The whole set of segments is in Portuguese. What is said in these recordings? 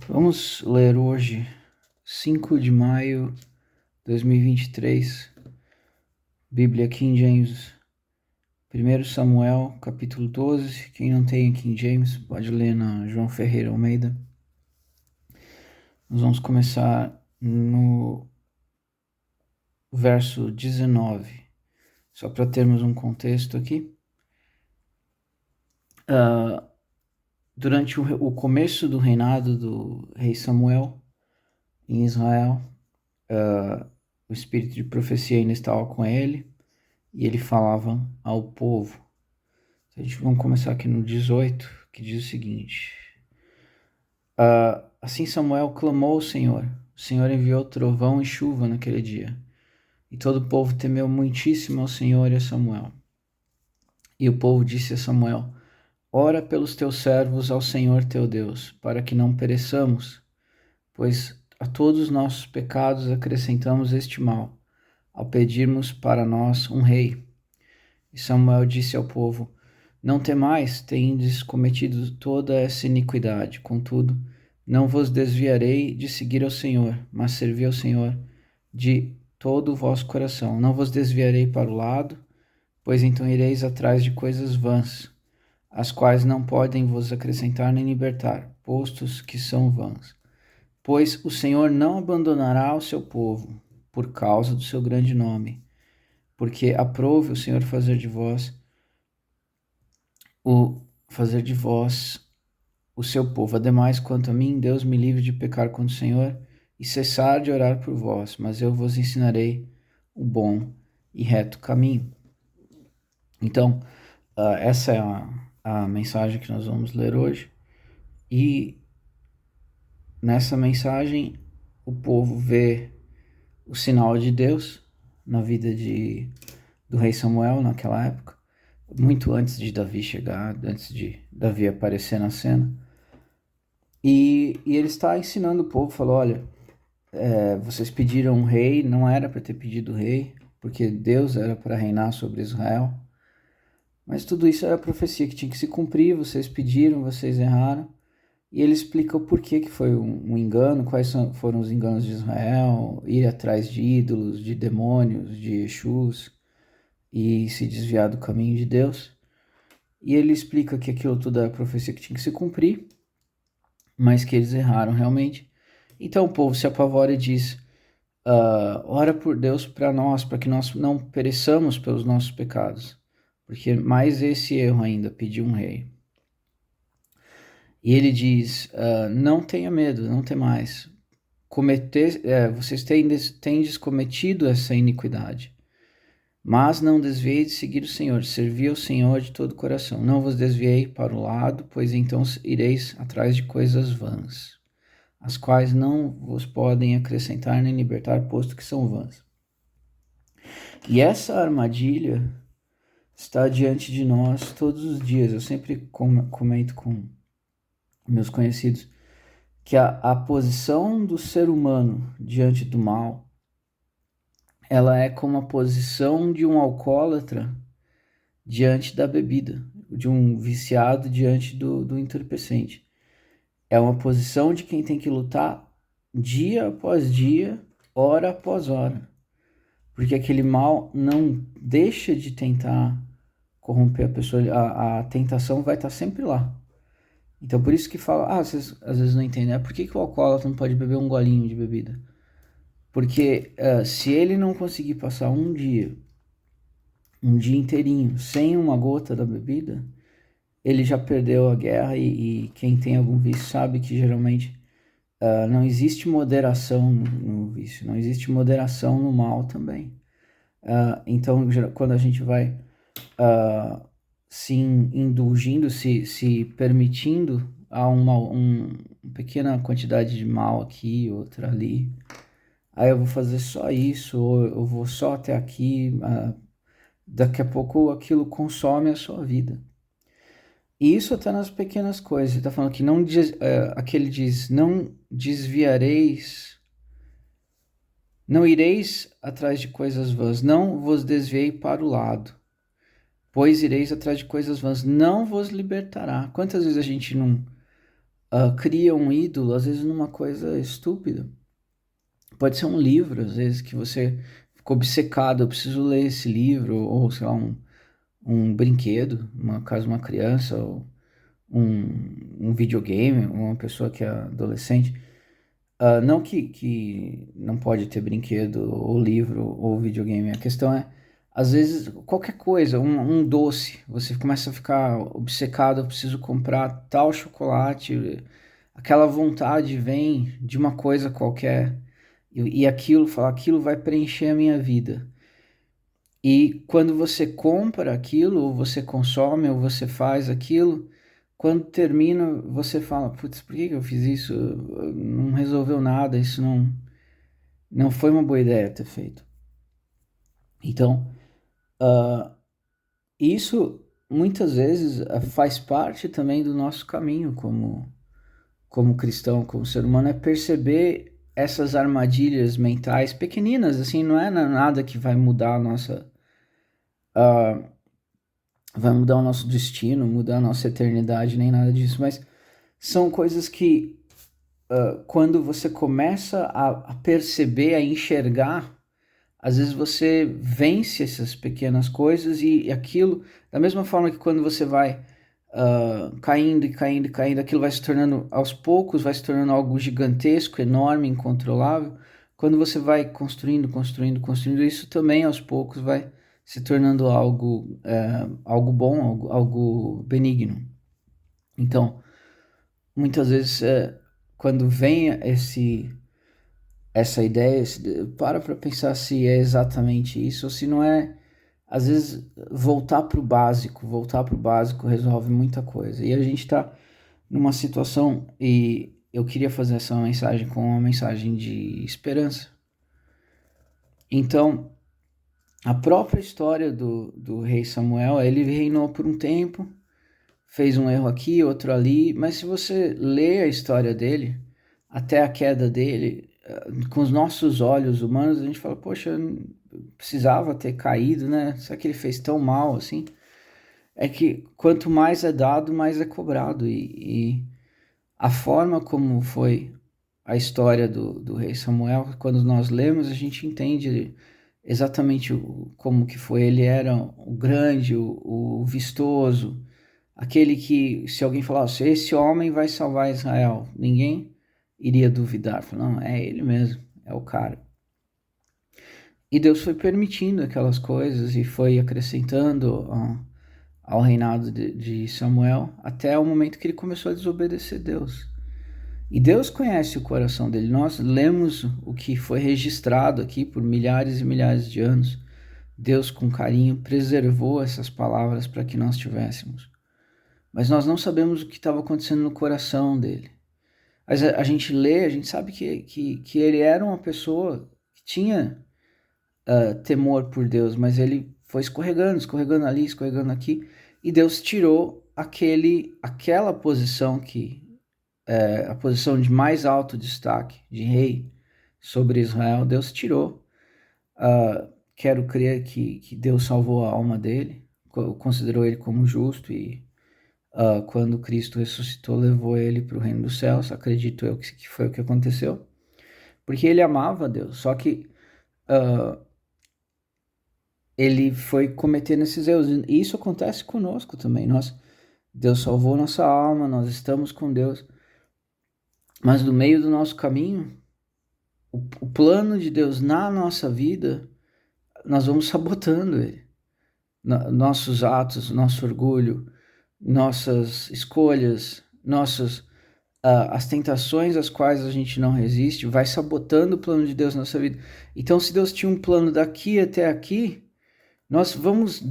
Vamos ler hoje, 5 de maio de 2023, Bíblia King James, 1 Samuel, capítulo 12. Quem não tem King James pode ler na João Ferreira Almeida. Nós vamos começar no verso 19, só para termos um contexto aqui. Durante o começo do reinado do rei Samuel em Israel, o espírito de profecia ainda estava com ele e ele falava ao povo. Vamos começar aqui no 18, que diz o seguinte: assim Samuel clamou ao Senhor. O Senhor enviou trovão e chuva naquele dia, e todo o povo temeu muitíssimo ao Senhor e a Samuel. E o povo disse a Samuel: ora pelos teus servos ao Senhor teu Deus, para que não pereçamos, pois a todos os nossos pecados acrescentamos este mal, ao pedirmos para nós um rei. E Samuel disse ao povo: não temais, tendes cometido toda essa iniquidade. Contudo, não vos desviarei de seguir ao Senhor, mas servi ao Senhor de todo o vosso coração. Não vos desviarei para o lado, pois então ireis atrás de coisas vãs, as quais não podem vos acrescentar nem libertar, postos que são vãs. Pois o Senhor não abandonará o seu povo, por causa do seu grande nome, porque aprove o Senhor fazer de vós o seu povo. Ademais, quanto a mim, Deus me livre de pecar contra o Senhor e cessar de orar por vós, mas eu vos ensinarei o bom e reto caminho. Então, essa é a mensagem que nós vamos ler hoje. E nessa mensagem, o povo vê o sinal de Deus na vida do rei Samuel naquela época, muito antes de Davi chegar, antes de Davi aparecer na cena. E ele está ensinando o povo, falou: olha, vocês pediram um rei, não era para ter pedido rei, porque Deus era para reinar sobre Israel. Mas tudo isso era profecia que tinha que se cumprir, vocês pediram, vocês erraram. E ele explica o porquê que foi um engano, quais foram os enganos de Israel, ir atrás de ídolos, de demônios, de Exus, e se desviar do caminho de Deus. E ele explica que aquilo tudo era profecia que tinha que se cumprir, mas que eles erraram realmente. Então o povo se apavora e diz: ora por Deus para nós, para que nós não pereçamos pelos nossos pecados, porque mais esse erro ainda, pedir um rei. E ele diz: não tenha medo, não temais. Vocês tendes cometido essa iniquidade, mas não desviei de seguir o Senhor, servi ao Senhor de todo o coração. Não vos desviei para o lado, pois então ireis atrás de coisas vãs, as quais não vos podem acrescentar nem libertar, posto que são vãs. E essa armadilha está diante de nós todos os dias. Eu sempre comento com meus conhecidos que a posição do ser humano diante do mal, ela é como a posição de um alcoólatra diante da bebida, de um viciado diante do entorpecente. É uma posição de quem tem que lutar dia após dia, hora após hora, porque aquele mal não deixa de tentar corromper a pessoa. A tentação vai estar sempre lá. Então por isso que fala, vocês às vezes não entendem, por que o alcoólatra não pode beber um golinho de bebida? Porque se ele não conseguir passar um dia inteirinho, sem uma gota da bebida, ele já perdeu a guerra. E quem tem algum vício sabe que geralmente não existe moderação no vício, não existe moderação no mal também. Então quando a gente vai se indulgindo, se permitindo a uma pequena quantidade de mal aqui, outra ali, eu vou fazer só isso, ou eu vou só até aqui, daqui a pouco aquilo consome a sua vida. E isso até nas pequenas coisas. Ele está falando que aqui ele diz: não desviareis, não ireis atrás de coisas vãs, não vos desviei para o lado, pois ireis atrás de coisas vãs, não vos libertará. Quantas vezes a gente não cria um ídolo, às vezes numa coisa estúpida. Pode ser um livro, às vezes, que você ficou obcecado, eu preciso ler esse livro, ou sei lá, um brinquedo, caso uma criança, ou um videogame, uma pessoa que é adolescente. Não que não pode ter brinquedo, ou livro, ou videogame. A questão é, às vezes, qualquer coisa, um doce, você começa a ficar obcecado, eu preciso comprar tal chocolate, aquela vontade vem de uma coisa qualquer, e aquilo, falar, aquilo vai preencher a minha vida. E quando você compra aquilo, ou você consome, ou você faz aquilo, quando termina, você fala, putz, por que eu fiz isso? Não resolveu nada, isso não foi uma boa ideia ter feito. Então, isso muitas vezes faz parte também do nosso caminho como cristão, como ser humano, é perceber essas armadilhas mentais pequeninas, assim, não é nada que vai mudar a nossa... vai mudar o nosso destino, mudar a nossa eternidade, nem nada disso, mas são coisas que quando você começa a perceber, a enxergar, às vezes você vence essas pequenas coisas e aquilo, da mesma forma que quando você vai caindo e caindo e caindo, aquilo vai se tornando, aos poucos, vai se tornando algo gigantesco, enorme, incontrolável. Quando você vai construindo, construindo, construindo, isso também aos poucos vai se tornando algo bom, algo benigno. Então, muitas vezes, quando vem essa ideia, para pensar se é exatamente isso ou se não é. Às vezes, voltar para o básico resolve muita coisa. E a gente está numa situação, e eu queria fazer essa mensagem com uma mensagem de esperança. Então, a própria história do rei Samuel, ele reinou por um tempo, fez um erro aqui, outro ali, mas se você lê a história dele, até a queda dele, com os nossos olhos humanos, a gente fala, poxa, precisava ter caído, né? Será que ele fez tão mal assim? É que quanto mais é dado, mais é cobrado. E a forma como foi a história do rei Samuel, quando nós lemos, a gente entende exatamente como que foi. Ele era o grande, o vistoso, aquele que, se alguém falasse, esse homem vai salvar Israel, ninguém iria duvidar. Não, é ele mesmo, é o cara. E Deus foi permitindo aquelas coisas e foi acrescentando ao reinado de Samuel até o momento que ele começou a desobedecer Deus. E Deus conhece o coração dele. Nós lemos o que foi registrado aqui por milhares e milhares de anos. Deus, com carinho, preservou essas palavras para que nós tivéssemos. Mas nós não sabemos o que estava acontecendo no coração dele. Mas a gente lê, a gente sabe que ele era uma pessoa que tinha temor por Deus, mas ele foi escorregando ali, escorregando aqui, e Deus tirou aquela posição que a posição de mais alto destaque, de rei sobre Israel, Deus tirou. Quero crer que Deus salvou a alma dele, considerou ele como justo e quando Cristo ressuscitou, levou ele para o reino dos céus. Acredito eu que foi o que aconteceu, porque ele amava Deus, só que ele foi cometendo esses erros. E isso acontece conosco também. Deus salvou nossa alma, nós estamos com Deus, mas no meio do nosso caminho, o plano de Deus na nossa vida, nós vamos sabotando ele. Nossos atos, nosso orgulho, nossas escolhas, as tentações às quais a gente não resiste, vai sabotando o plano de Deus na nossa vida. Então, se Deus tinha um plano daqui até aqui, nós vamos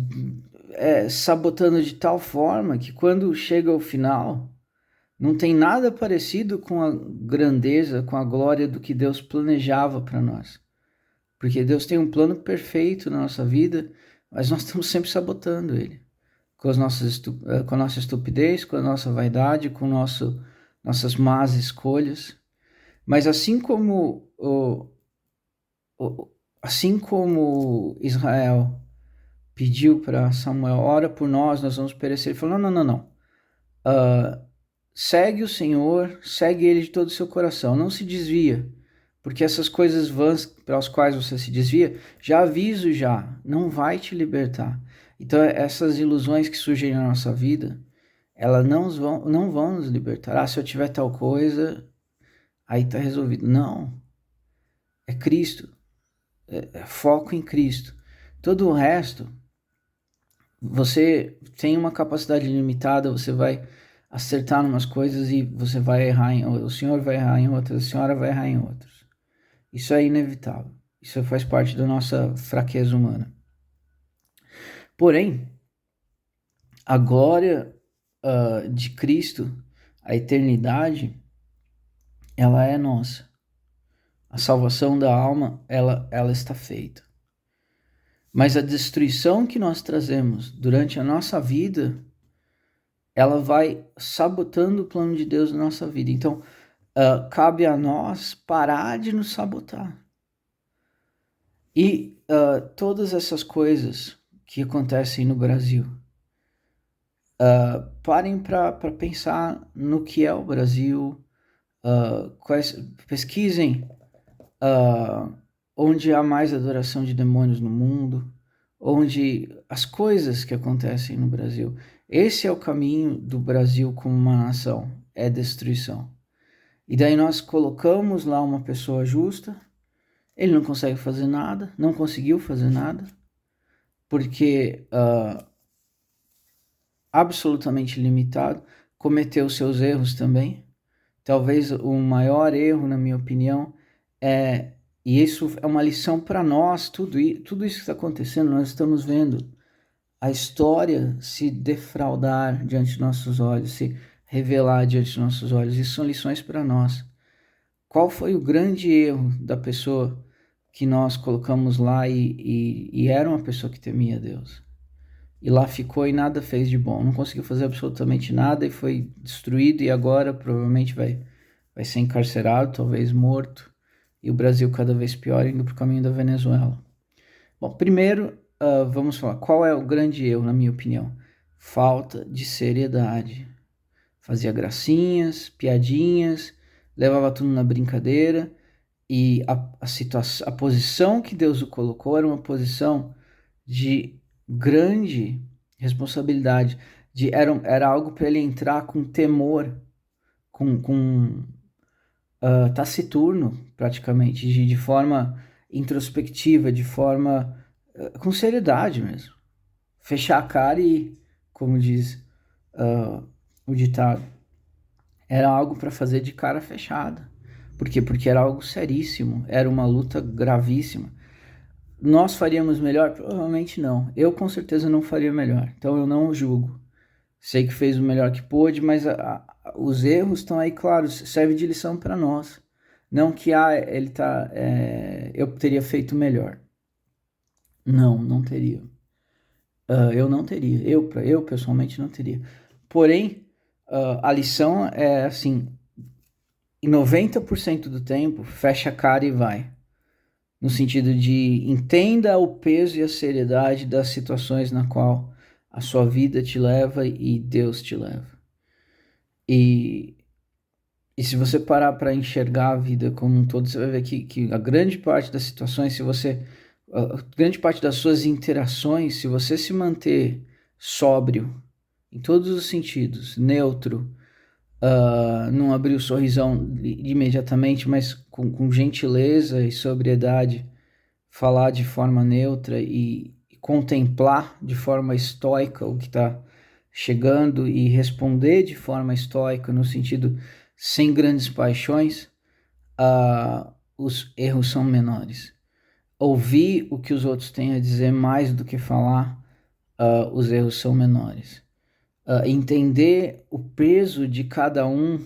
sabotando de tal forma que quando chega ao final, não tem nada parecido com a grandeza, com a glória do que Deus planejava para nós. Porque Deus tem um plano perfeito na nossa vida, mas nós estamos sempre sabotando ele. Com a nossa estupidez, com a nossa vaidade, com nossas más escolhas. Mas assim como Israel pediu para Samuel, ora por nós, nós vamos perecer. Ele falou, não. segue o Senhor, segue Ele de todo o seu coração, não se desvia, porque essas coisas vãs pelas quais você se desvia, já aviso já, não vai te libertar. Então essas ilusões que surgem na nossa vida, elas não vão nos libertar. Ah, se eu tiver tal coisa, aí tá resolvido. Não, é Cristo, é foco em Cristo. Todo o resto, você tem uma capacidade limitada, você vai acertar em umas coisas e você vai errar em outras, o senhor vai errar em outras, a senhora vai errar em outras. Isso é inevitável. Isso faz parte da nossa fraqueza humana. Porém, a glória de Cristo, a eternidade, ela é nossa. A salvação da alma, ela está feita. Mas a destruição que nós trazemos durante a nossa vida, ela vai sabotando o plano de Deus na nossa vida. Então, cabe a nós parar de nos sabotar. E todas essas coisas que acontecem no Brasil, parem para pensar no que é o Brasil, pesquisem onde há mais adoração de demônios no mundo, onde as coisas que acontecem no Brasil. Esse é o caminho do Brasil como uma nação, é destruição. E daí nós colocamos lá uma pessoa justa, ele não consegue fazer nada, não conseguiu fazer nada, porque absolutamente limitado, cometeu seus erros também. Talvez o maior erro, na minha opinião, e isso é uma lição para nós, tudo isso que está acontecendo, nós estamos vendo a história se defraudar diante de nossos olhos, se revelar diante de nossos olhos. Isso são lições para nós. Qual foi o grande erro da pessoa que nós colocamos lá e era uma pessoa que temia Deus? E lá ficou e nada fez de bom. Não conseguiu fazer absolutamente nada e foi destruído e agora provavelmente vai ser encarcerado, talvez morto. E o Brasil cada vez pior, indo para o caminho da Venezuela. Bom, primeiro vamos falar qual é o grande erro, na minha opinião. Falta de seriedade. Fazia gracinhas, piadinhas, levava tudo na brincadeira e a posição que Deus o colocou era uma posição de grande responsabilidade, era algo para ele entrar com temor, com taciturno praticamente, de forma introspectiva, de forma com seriedade mesmo, fechar a cara e, como diz o ditado, era algo para fazer de cara fechada. Por quê? Porque era algo seríssimo, era uma luta gravíssima. Nós faríamos melhor? Provavelmente não. Eu com certeza não faria melhor. Então eu não o julgo. Sei que fez o melhor que pôde, mas os erros estão aí, claro, serve de lição para nós. Não que eu teria feito melhor. Não teria. Eu não teria. Eu pessoalmente não teria. Porém, a lição é assim, em 90% do tempo, fecha a cara e vai. No sentido de entenda o peso e a seriedade das situações na qual a sua vida te leva e Deus te leva. E se você parar para enxergar a vida como um todo, você vai ver que a grande parte das situações, a grande parte das suas interações, se você se manter sóbrio, em todos os sentidos, neutro, não abrir o sorrisão imediatamente, mas com gentileza e sobriedade, falar de forma neutra e contemplar de forma estoica o que está chegando e responder de forma estoica, no sentido sem grandes paixões, os erros são menores. Ouvir o que os outros têm a dizer mais do que falar, os erros são menores. Entender o peso de cada um,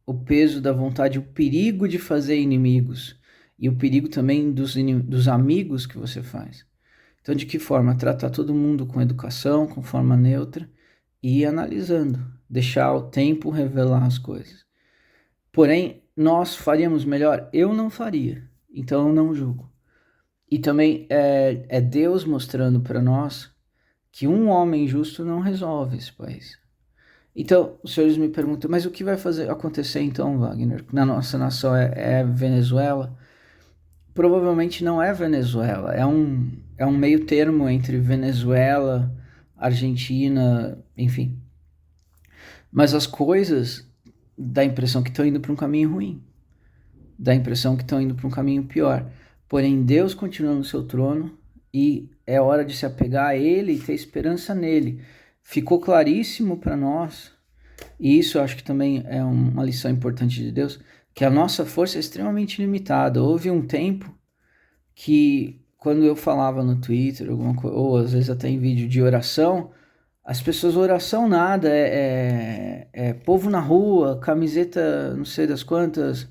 o peso da vontade, o perigo de fazer inimigos e o perigo também dos amigos que você faz. Então, de que forma? Tratar todo mundo com educação, com forma neutra e ir analisando, deixar o tempo revelar as coisas. Porém, nós faríamos melhor? Eu não faria, então eu não julgo. E também é Deus mostrando para nós que um homem justo não resolve esse país. Então, os senhores me perguntam, mas o que vai fazer acontecer então, Wagner? Na nossa nação é Venezuela? Provavelmente não é Venezuela, é um meio termo entre Venezuela, Argentina, enfim. Mas as coisas dá a impressão que estão indo para um caminho ruim, dá a impressão que estão indo para um caminho pior. Porém, Deus continua no seu trono e é hora de se apegar a Ele e ter esperança nele. Ficou claríssimo para nós, e isso eu acho que também é uma lição importante de Deus, que a nossa força é extremamente limitada. Houve um tempo que, quando eu falava no Twitter, alguma coisa, ou às vezes até em vídeo de oração, as pessoas, oração nada, é povo na rua, camiseta não sei das quantas,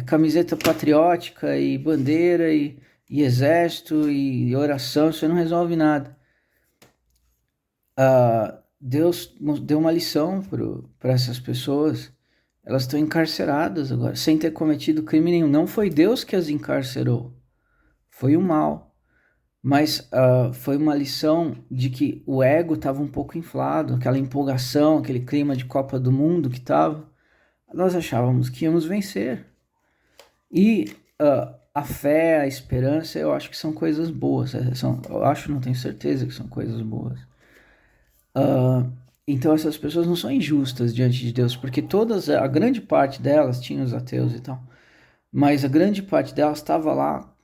camiseta patriótica e bandeira e exército e oração, isso não resolve nada. Deus deu uma lição para essas pessoas, elas estão encarceradas agora, sem ter cometido crime nenhum. Não foi Deus que as encarcerou, foi o mal. Mas foi uma lição de que o ego estava um pouco inflado, aquela empolgação, aquele clima de Copa do Mundo que estava. Nós achávamos que íamos vencer. E a fé, a esperança, eu acho que são coisas boas. Eu acho, não tenho certeza que são coisas boas. Então essas pessoas não são injustas diante de Deus, porque a grande parte delas, tinha os ateus e tal, mas a grande parte delas estava lá,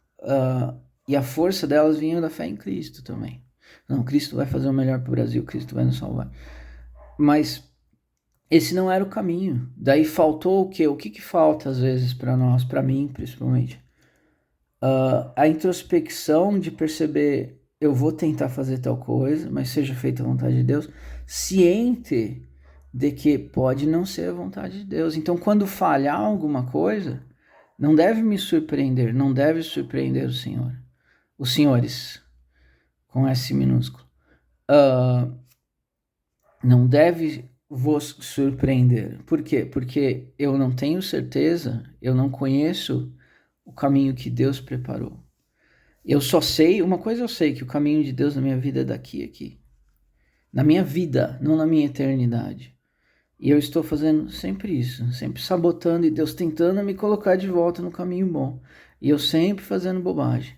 e a força delas vinha da fé em Cristo também. Não, Cristo vai fazer o melhor para o Brasil, Cristo vai nos salvar. Mas esse não era o caminho. Daí faltou o quê? O que falta às vezes para nós, para mim principalmente? A introspecção de perceber, eu vou tentar fazer tal coisa, mas seja feita a vontade de Deus, ciente de que pode não ser a vontade de Deus. Então, quando falhar alguma coisa, não deve me surpreender, não deve surpreender o Senhor. Os senhores, com S minúsculo. Não deve vos surpreender. Por quê? Porque eu não tenho certeza, eu não conheço o caminho que Deus preparou. Eu só sei, uma coisa eu sei, que o caminho de Deus na minha vida é daqui a aqui. Na minha vida, não na minha eternidade. E eu estou fazendo sempre isso, sempre sabotando e Deus tentando me colocar de volta no caminho bom. E eu sempre fazendo bobagem.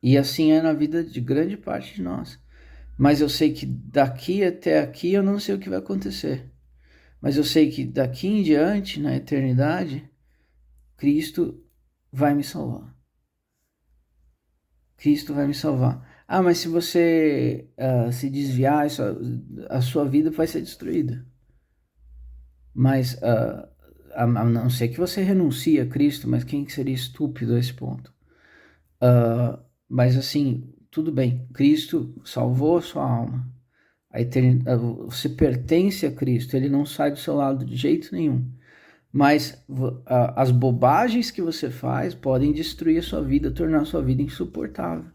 E assim é na vida de grande parte de nós. Mas eu sei que daqui até aqui eu não sei o que vai acontecer. Mas eu sei que daqui em diante, na eternidade, Cristo vai me salvar. Cristo vai me salvar. Mas se você se desviar, a sua vida vai ser destruída. Mas a não ser que você renuncie a Cristo, mas quem seria estúpido a esse ponto? Mas assim, tudo bem, Cristo salvou a sua alma. Você pertence a Cristo, ele não sai do seu lado de jeito nenhum. Mas as bobagens que você faz podem destruir a sua vida, tornar a sua vida insuportável.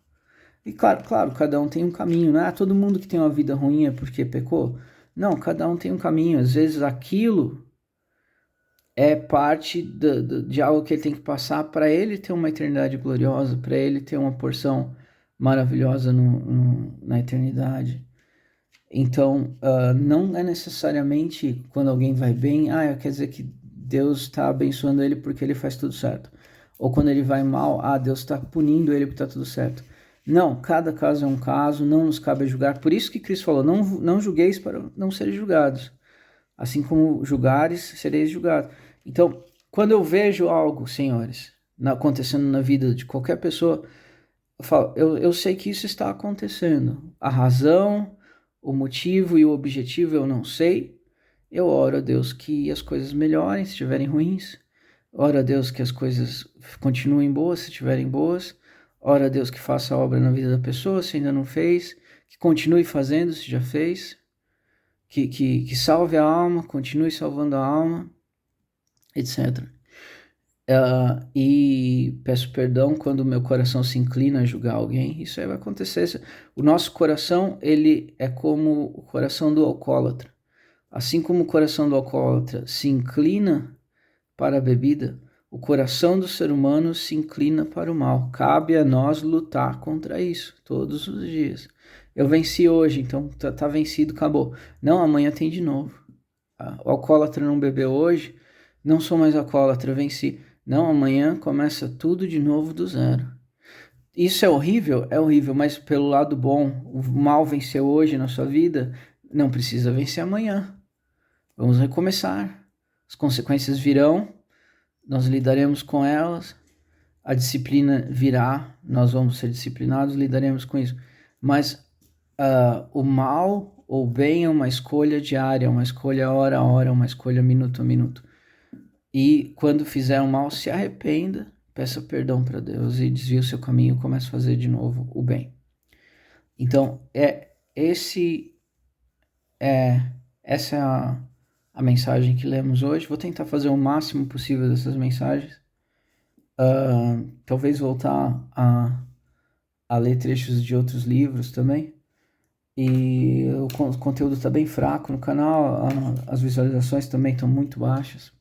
E claro, cada um tem um caminho, não é todo mundo que tem uma vida ruim é porque pecou. Não, cada um tem um caminho. Às vezes aquilo é parte de algo que ele tem que passar para ele ter uma eternidade gloriosa, para ele ter uma porção maravilhosa na eternidade. Então, não é necessariamente quando alguém vai bem, quer dizer que Deus está abençoando ele porque ele faz tudo certo. Ou quando ele vai mal, Deus está punindo ele porque está tudo certo. Não, cada caso é um caso, não nos cabe julgar. Por isso que Cristo falou, não julgueis para não serem julgados. Assim como julgares, sereis julgados. Então, quando eu vejo algo, senhores, acontecendo na vida de qualquer pessoa, eu falo, eu sei que isso está acontecendo. A razão, o motivo e o objetivo eu não sei. Eu oro a Deus que as coisas melhorem se estiverem ruins. Oro a Deus que as coisas continuem boas se estiverem boas. Oro a Deus que faça a obra na vida da pessoa se ainda não fez. Que continue fazendo se já fez. Que salve a alma, continue salvando a alma, etc. E peço perdão quando o meu coração se inclina a julgar alguém. Isso aí vai acontecer. O nosso coração, ele é como o coração do alcoólatra. Assim como o coração do alcoólatra se inclina para a bebida, o coração do ser humano se inclina para o mal. Cabe a nós lutar contra isso todos os dias. Eu venci hoje, então tá vencido, acabou. Não, amanhã tem de novo. o alcoólatra não bebeu hoje, não sou mais alcoólatra, venci. Não, amanhã começa tudo de novo do zero. Isso é horrível? É horrível, mas pelo lado bom, o mal venceu hoje na sua vida, não precisa vencer amanhã. Vamos recomeçar. As consequências virão, nós lidaremos com elas, a disciplina virá, nós vamos ser disciplinados, lidaremos com isso. Mas o mal ou bem é uma escolha diária, uma escolha hora a hora, uma escolha minuto a minuto. E quando fizer o mal, se arrependa, peça perdão para Deus e desvie o seu caminho e comece a fazer de novo o bem. Então, essa é a mensagem que lemos hoje. Vou tentar fazer o máximo possível dessas mensagens. Talvez voltar a ler trechos de outros livros também. E o conteúdo está bem fraco no canal, as visualizações também estão muito baixas.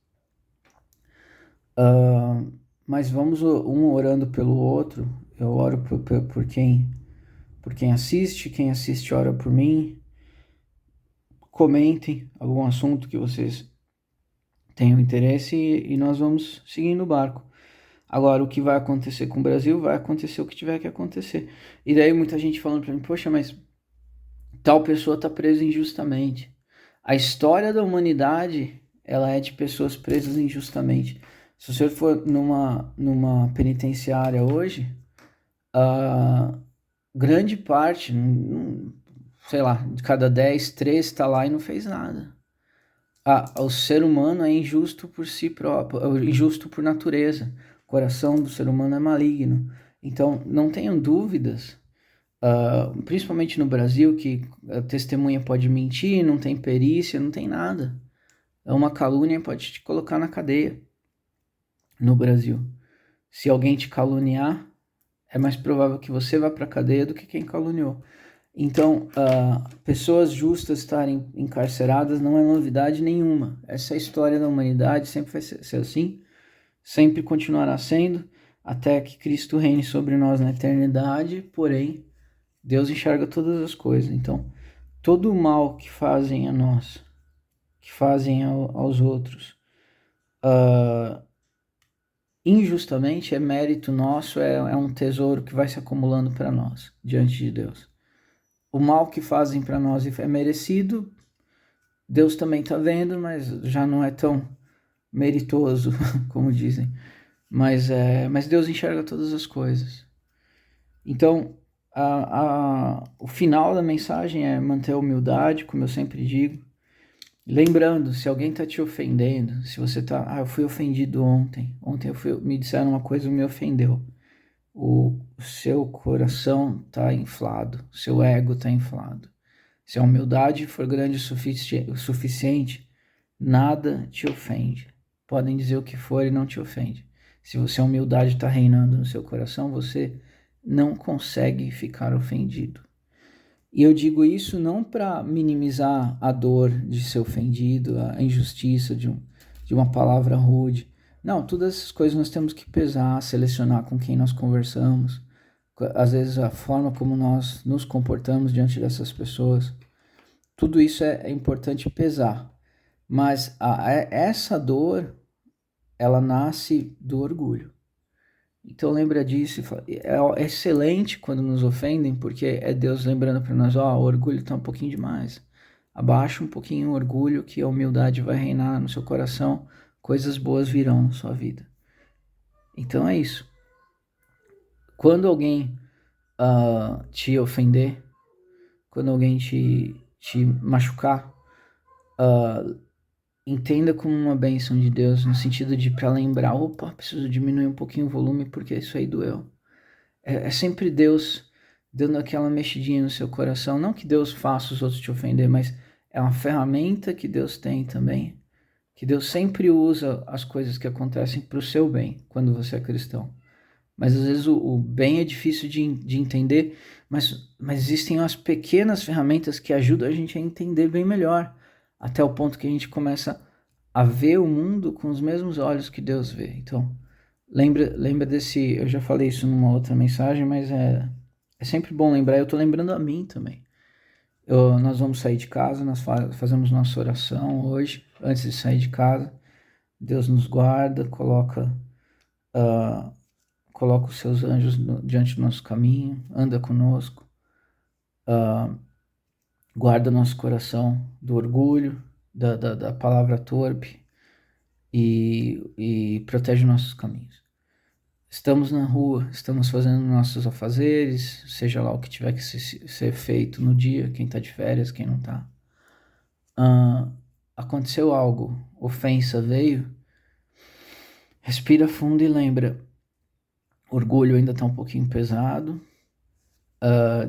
Mas vamos um orando pelo outro. Eu oro por quem assiste, quem assiste ora por mim. Comentem algum assunto que vocês tenham interesse e nós vamos seguindo o barco. Agora, o que vai acontecer com o Brasil, vai acontecer o que tiver que acontecer. E daí muita gente falando para mim, poxa, mas tal pessoa está presa injustamente. A história da humanidade, ela é de pessoas presas injustamente. Se o senhor for numa penitenciária hoje, grande parte, sei lá, de cada 10, 3 está lá e não fez nada. O ser humano é injusto por si próprio, é injusto por natureza. O coração do ser humano é maligno. Então, não tenham dúvidas, principalmente no Brasil, que a testemunha pode mentir, não tem perícia, não tem nada. Uma calúnia pode te colocar na cadeia no Brasil. Se alguém te caluniar, é mais provável que você vá para a cadeia do que quem caluniou. Então, pessoas justas estarem encarceradas não é novidade nenhuma. Essa é a história da humanidade, sempre vai ser assim, sempre continuará sendo, até que Cristo reine sobre nós na eternidade, porém, Deus enxerga todas as coisas. Então, todo o mal que fazem a nós, que fazem aos outros, injustamente, é mérito nosso, é um tesouro que vai se acumulando para nós, diante de Deus. O mal que fazem para nós é merecido, Deus também está vendo, mas já não é tão meritoso, como dizem. Mas Deus enxerga todas as coisas. Então, o final da mensagem é manter a humildade, como eu sempre digo. Lembrando, se alguém está te ofendendo, se você está... eu fui ofendido ontem. Ontem me disseram uma coisa e me ofendeu. O seu coração está inflado, o seu ego está inflado. Se a humildade for grande o suficiente, nada te ofende. Podem dizer o que for e não te ofende. Se a humildade está reinando no seu coração, você não consegue ficar ofendido. E eu digo isso não para minimizar a dor de ser ofendido, a injustiça de uma palavra rude. Não, todas essas coisas nós temos que pesar, selecionar com quem nós conversamos, às vezes a forma como nós nos comportamos diante dessas pessoas. Tudo isso é importante pesar, mas essa dor, ela nasce do orgulho. Então lembra disso, é excelente quando nos ofendem, porque é Deus lembrando para nós, o orgulho está um pouquinho demais. Abaixa um pouquinho o orgulho, que a humildade vai reinar no seu coração, coisas boas virão na sua vida. Então é isso. Quando alguém te ofender, quando alguém te machucar, entenda como uma bênção de Deus, no sentido de para lembrar, preciso diminuir um pouquinho o volume porque isso aí doeu. É sempre Deus dando aquela mexidinha no seu coração. Não que Deus faça os outros te ofender, mas é uma ferramenta que Deus tem também, que Deus sempre usa as coisas que acontecem para o seu bem, quando você é cristão. Mas às vezes o bem é difícil de entender, mas existem as pequenas ferramentas que ajudam a gente a entender bem melhor, até o ponto que a gente começa a ver o mundo com os mesmos olhos que Deus vê. Então, lembra desse... Eu já falei isso numa outra mensagem, mas é sempre bom lembrar. Eu estou lembrando a mim também. Nós vamos sair de casa, nós fazemos nossa oração hoje, antes de sair de casa. Deus nos guarda, coloca os seus anjos diante do nosso caminho, anda conosco, guarda nosso coração do orgulho, da palavra torpe e protege nossos caminhos. Estamos na rua, estamos fazendo nossos afazeres, seja lá o que tiver que ser feito no dia, quem está de férias, quem não está. Aconteceu algo, ofensa veio, respira fundo e lembra, orgulho ainda está um pouquinho pesado,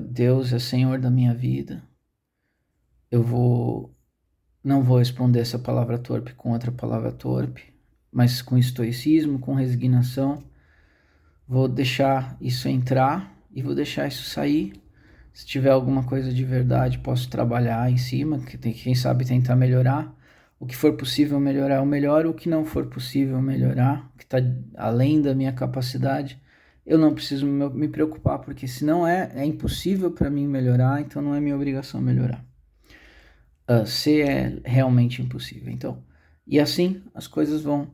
Deus é Senhor da minha vida, não vou responder essa palavra torpe com outra palavra torpe, mas com estoicismo, com resignação, vou deixar isso entrar e vou deixar isso sair. Se tiver alguma coisa de verdade, posso trabalhar em cima, quem sabe tentar melhorar. O que for possível melhorar, eu melhoro. O que não for possível melhorar, o que está além da minha capacidade, eu não preciso me preocupar, porque se não é impossível para mim melhorar, então não é minha obrigação melhorar. Se é realmente impossível. Então, e assim as coisas vão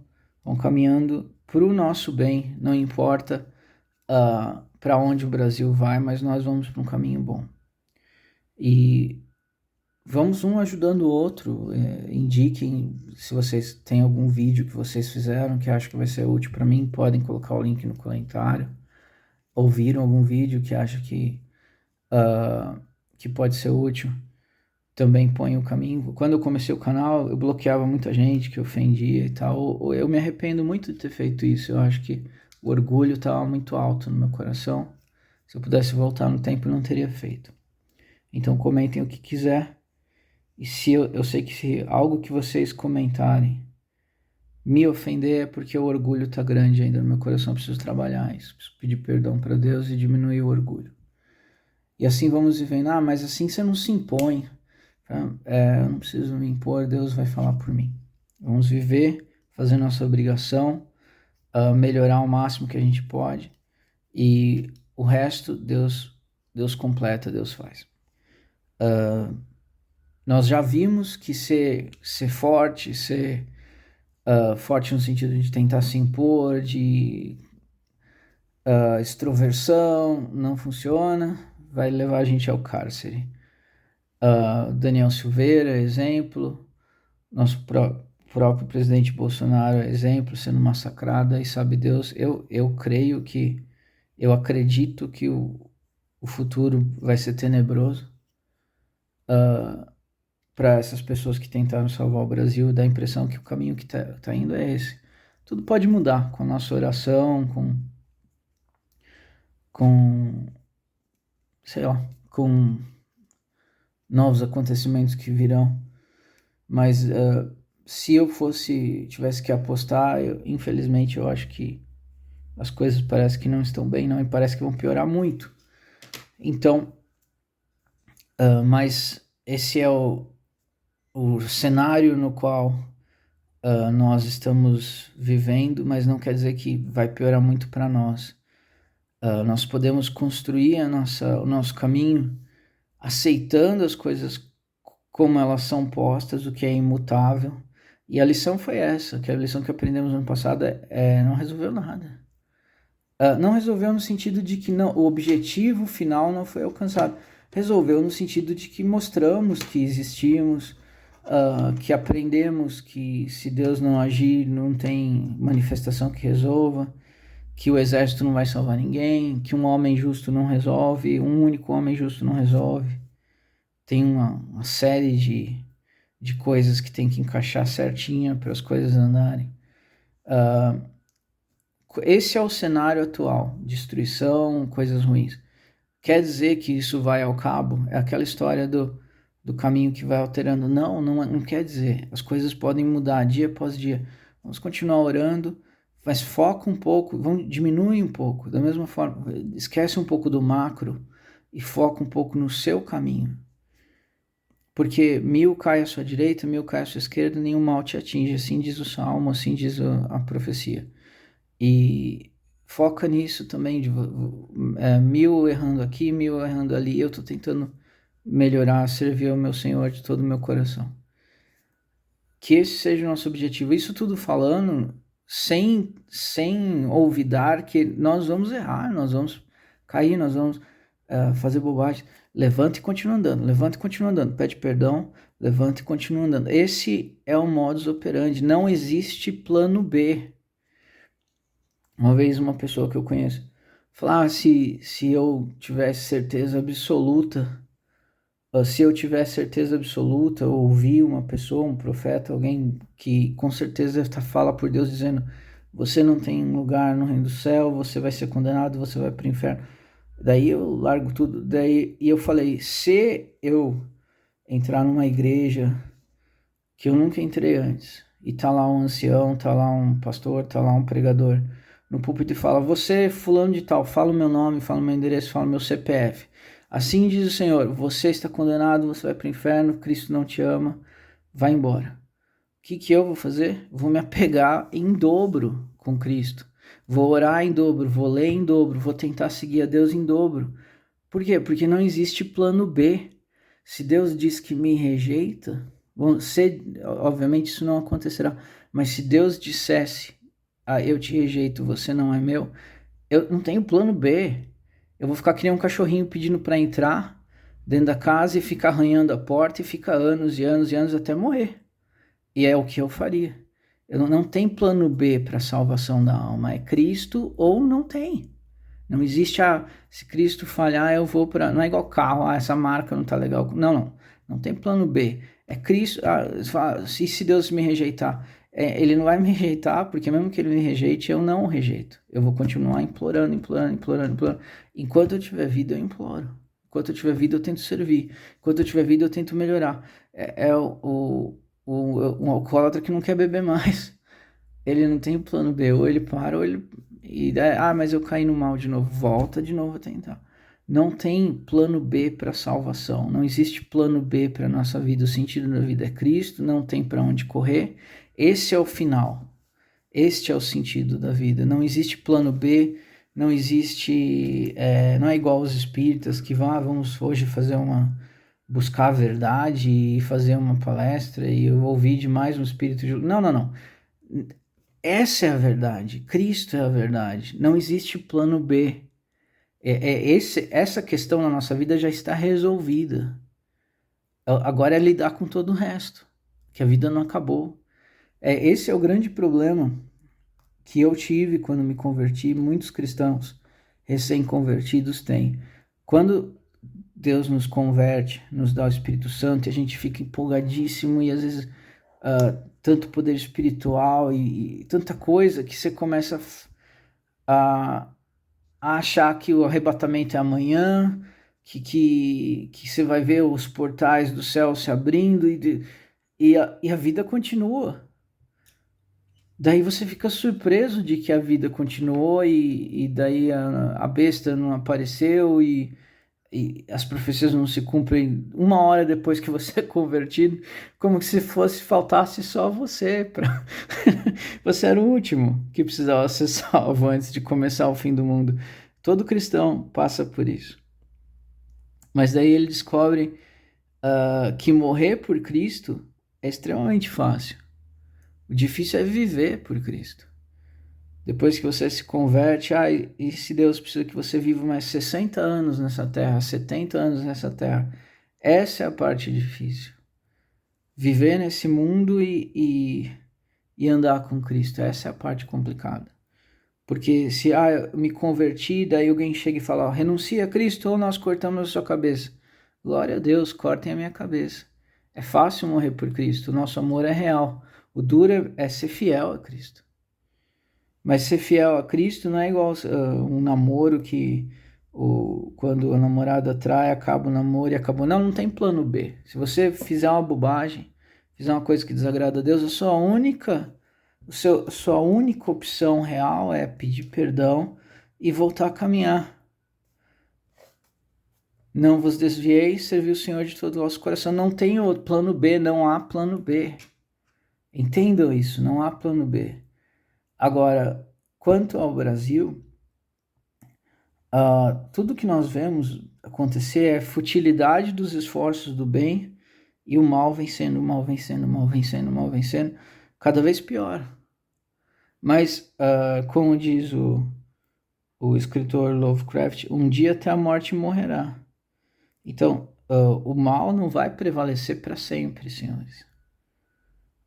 caminhando para o nosso bem, não importa para onde o Brasil vai, mas nós vamos para um caminho bom. E vamos um ajudando o outro. Indiquem, se vocês têm algum vídeo que vocês fizeram que acham que vai ser útil para mim, podem colocar o link no comentário. Ouviram algum vídeo que acham que pode ser útil, também põe o caminho. Quando eu comecei o canal, eu bloqueava muita gente que ofendia e tal. Eu me arrependo muito de ter feito isso. Eu acho que o orgulho estava muito alto no meu coração. Se eu pudesse voltar no tempo, eu não teria feito. Então comentem o que quiser. E se eu sei que se algo que vocês comentarem me ofender, é porque o orgulho está grande ainda no meu coração. Eu preciso trabalhar isso. Preciso pedir perdão para Deus e diminuir o orgulho. E assim vamos vivendo. Mas assim você não se impõe. Eu não preciso me impor, Deus vai falar por mim. Vamos viver, fazer nossa obrigação, melhorar o máximo que a gente pode, e o resto Deus completa, Deus faz. Nós já vimos que ser forte, forte no sentido de tentar se impor, de extroversão, não funciona, vai levar a gente ao cárcere. Daniel Silveira, exemplo, nosso próprio presidente Bolsonaro, exemplo, sendo massacrado, e sabe Deus, eu acredito que o futuro vai ser tenebroso para essas pessoas que tentaram salvar o Brasil. Dá a impressão que o caminho que tá indo é esse. Tudo pode mudar com a nossa oração, sei lá, com novos acontecimentos que virão, mas se eu tivesse que apostar, infelizmente eu acho que as coisas parece que não estão bem, não, e parece que vão piorar muito. Então, mas esse é o cenário no qual nós estamos vivendo, mas não quer dizer que vai piorar muito para nós. Nós podemos construir o nosso caminho aceitando as coisas como elas são postas, o que é imutável. E a lição foi essa, que a lição que aprendemos no ano passado não resolveu nada. Não resolveu no sentido de que o objetivo final não foi alcançado. Resolveu no sentido de que mostramos que existimos, que aprendemos que se Deus não agir, não tem manifestação que resolva, que o exército não vai salvar ninguém, que um homem justo não resolve, um único homem justo não resolve. Tem uma série de coisas que tem que encaixar certinha para as coisas andarem. Esse é o cenário atual, destruição, coisas ruins. Quer dizer que isso vai ao cabo? É aquela história do caminho que vai alterando. Não quer dizer. As coisas podem mudar dia após dia. Vamos continuar orando, mas foca um pouco, diminui um pouco. Da mesma forma, esquece um pouco do macro e foca um pouco no seu caminho. Porque 1000 cai à sua direita, 1000 cai à sua esquerda, nenhum mal te atinge. Assim diz o Salmo, assim diz a profecia. E foca nisso também, 1000 errando aqui, 1000 errando ali. Eu estou tentando melhorar, servir ao meu Senhor de todo o meu coração. Que esse seja o nosso objetivo. Isso tudo falando sem olvidar que nós vamos errar, nós vamos cair, nós vamos fazer bobagem. Levanta e continua andando, levanta e continua andando. Pede perdão, levanta e continua andando. Esse é o modus operandi. Não existe plano B. Uma vez uma pessoa que eu conheço falou, se eu tivesse certeza absoluta, ouvir uma pessoa, um profeta, alguém que com certeza fala por Deus dizendo, você não tem lugar no reino do céu, você vai ser condenado, você vai para o inferno. Daí eu largo tudo, e eu falei, se eu entrar numa igreja que eu nunca entrei antes, e tá lá um ancião, tá lá um pastor, tá lá um pregador, no púlpito e fala, você fulano de tal, fala o meu nome, fala o meu endereço, fala o meu CPF. Assim diz o Senhor, você está condenado, você vai para o inferno, Cristo não te ama, vai embora. O que eu vou fazer? Vou me apegar em dobro com Cristo. Vou orar em dobro, vou ler em dobro, vou tentar seguir a Deus em dobro. Por quê? Porque não existe plano B. Se Deus diz que me rejeita, obviamente isso não acontecerá, mas se Deus dissesse, eu te rejeito, você não é meu, eu não tenho plano B. Eu vou ficar que nem um cachorrinho pedindo para entrar dentro da casa e ficar arranhando a porta e ficar anos e anos e anos até morrer. E é o que eu faria. Eu não tem plano B para a salvação da alma. É Cristo ou não tem. Não existe se Cristo falhar, eu vou para... Não é igual carro, essa marca não tá legal. Não. Não tem plano B. É Cristo... se Deus me rejeitar, ele não vai me rejeitar, porque mesmo que ele me rejeite, eu não o rejeito. Eu vou continuar implorando. Enquanto eu tiver vida, eu imploro. Enquanto eu tiver vida, eu tento servir. Enquanto eu tiver vida, eu tento melhorar. Um alcoólatra que não quer beber mais. Ele não tem plano B. Ou ele para, ou ele... mas eu caí no mal de novo. Volta de novo a tentar. Não tem plano B para salvação. Não existe plano B para nossa vida. O sentido da vida é Cristo. Não tem para onde correr. Esse é o final. Este é o sentido da vida. Não existe plano B. Não existe... não é igual os espíritas que vamos hoje buscar a verdade e fazer uma palestra e eu ouvir de mais um espírito de... Não. Essa é a verdade. Cristo é a verdade. Não existe plano B. Essa questão na nossa vida já está resolvida. Agora é lidar com todo o resto, que a vida não acabou. Esse é o grande problema que eu tive quando me converti. Muitos cristãos recém-convertidos têm. Quando Deus nos converte, nos dá o Espírito Santo, e a gente fica empolgadíssimo e às vezes tanto poder espiritual e tanta coisa que você começa a achar que o arrebatamento é amanhã, que você vai ver os portais do céu se abrindo e a vida continua. Daí você fica surpreso de que a vida continuou e daí a besta não apareceu e as profecias não se cumprem 1 hora depois que você é convertido, como se faltasse só você. Você era o último que precisava ser salvo antes de começar o fim do mundo. Todo cristão passa por isso. Mas daí ele descobre que morrer por Cristo é extremamente fácil. O difícil é viver por Cristo. Depois que você se converte, e se Deus precisa que você viva mais 60 anos nessa terra, 70 anos nessa terra, essa é a parte difícil. Viver nesse mundo e andar com Cristo, essa é a parte complicada. Porque se eu me converti, daí alguém chega e fala, renuncia a Cristo ou nós cortamos a sua cabeça. Glória a Deus, cortem a minha cabeça. É fácil morrer por Cristo, o nosso amor é real. O duro é ser fiel a Cristo. Mas ser fiel a Cristo não é igual um namoro que quando a namorada trai, acaba o namoro e acabou. Não tem plano B. Se você fizer uma bobagem, fizer uma coisa que desagrada a Deus, sua única opção real é pedir perdão e voltar a caminhar. Não vos desvieis, servir o Senhor de todo o vosso coração. Não tem outro plano B, não há plano B. Entendam isso, não há plano B. Agora, quanto ao Brasil, tudo que nós vemos acontecer é futilidade dos esforços do bem e o mal vencendo, o mal vencendo, o mal vencendo, o mal vencendo, cada vez pior. Mas, como diz o escritor Lovecraft, um dia até a morte morrerá. Então, o mal não vai prevalecer para sempre, senhores.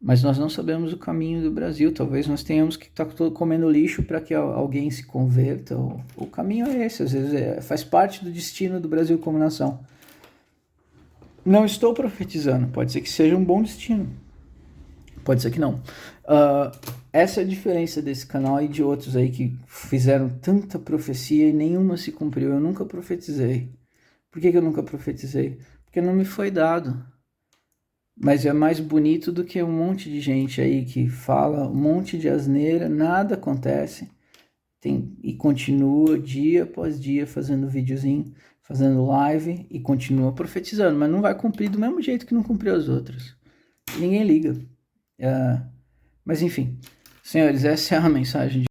Mas nós não sabemos o caminho do Brasil. Talvez nós tenhamos que estar comendo lixo para que alguém se converta. O caminho é esse, às vezes faz parte do destino do Brasil como nação. Não estou profetizando, pode ser que seja um bom destino. Pode ser que não. Essa é a diferença desse canal e de outros aí que fizeram tanta profecia e nenhuma se cumpriu. Eu nunca profetizei. Por que eu nunca profetizei? Porque não me foi dado. Mas é mais bonito do que um monte de gente aí que fala um monte de asneira, nada acontece. E continua dia após dia fazendo videozinho, fazendo live e continua profetizando, mas não vai cumprir do mesmo jeito que não cumpriu as outras. Ninguém liga. Mas enfim, senhores, essa é a mensagem de